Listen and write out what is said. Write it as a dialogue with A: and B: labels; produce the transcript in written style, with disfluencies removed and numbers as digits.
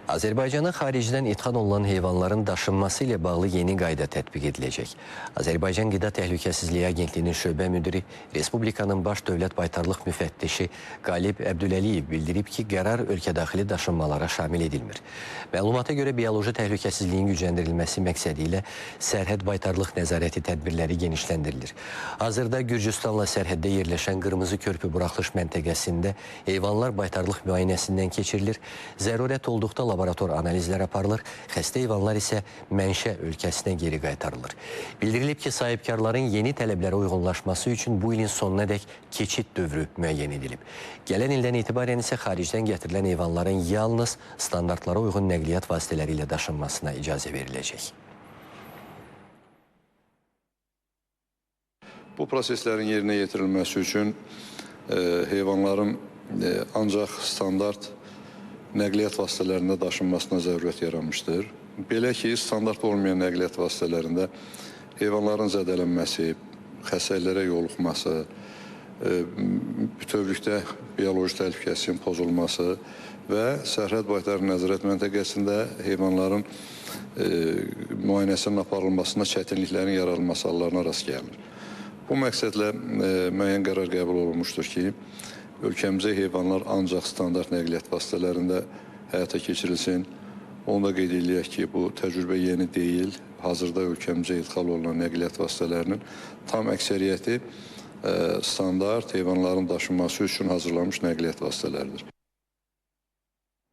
A: Azərbaycana xaricdən ithal olunan heyvanların daşınması ilə bağlı yeni qayda tətbiq ediləcək. Azərbaycan Qida Təhlükəsizliyi Agentliyinin şöbə müdiri, Respublikanın baş dövlət baytarlıq müfəttişi Qalib Əbdüləliyev bildirib ki, qərar ölkədaxili daşınmalara şamil edilmir. Məlumata görə bioloji təhlükəsizliyin gücləndirilməsi məqsədi ilə sərhəd baytarlıq nəzarəti tədbirləri genişləndirilir. Hazırda Gürcüstanla sərhəddə yerləşən Qırmızı Körpü buraxılış məntəqəsində heyvanlar baytarlıq müayinəsindən keçirilir, zərurət olduqda laborator analizlər aparılır, xəstə heyvanlar isə mənşə ölkəsinə geri qaytarılır. Bildirilib ki, sahibkarların yeni tələblərə uyğunlaşması üçün bu ilin sonuna dək keçid dövrü müəyyən edilib. Gələn ildən etibarən isə xaricdən gətirilən heyvanların yalnız standartlara uyğun nəqliyyat vasitələri ilə daşınmasına icazə veriləcək.
B: Bu proseslərin yerinə yetirilməsi üçün heyvanların ancaq standart nəqliyyat vasitələrində daşınmasına zərurət yaranmışdır. Belə ki, standart olmayan nəqliyyat vasitələrində heyvanların zədələnməsi, xəstəliklərə yoluxması, bütövlükdə bioloji təhlükəsizliyin pozulması və sərhəd baytar nəzarət məntəqəsində heyvanların müayinəsinin aparılmasında çətinliklərin yaranması hallarına rast gəlinir. Bu məqsədlə müəyyən qərar qəbul olunmuşdur ki, ölkəmizə heyvanlar ancaq standart nəqliyyat vasitələrində həyata keçirilsin. Onu da qeyd edək ki, bu təcrübə yeni deyil. Hazırda ölkəmizə idxal olunan nəqliyyat vasitələrinin tam əksəriyyəti standart heyvanların daşınması üçün hazırlanmış nəqliyyat vasitələridir.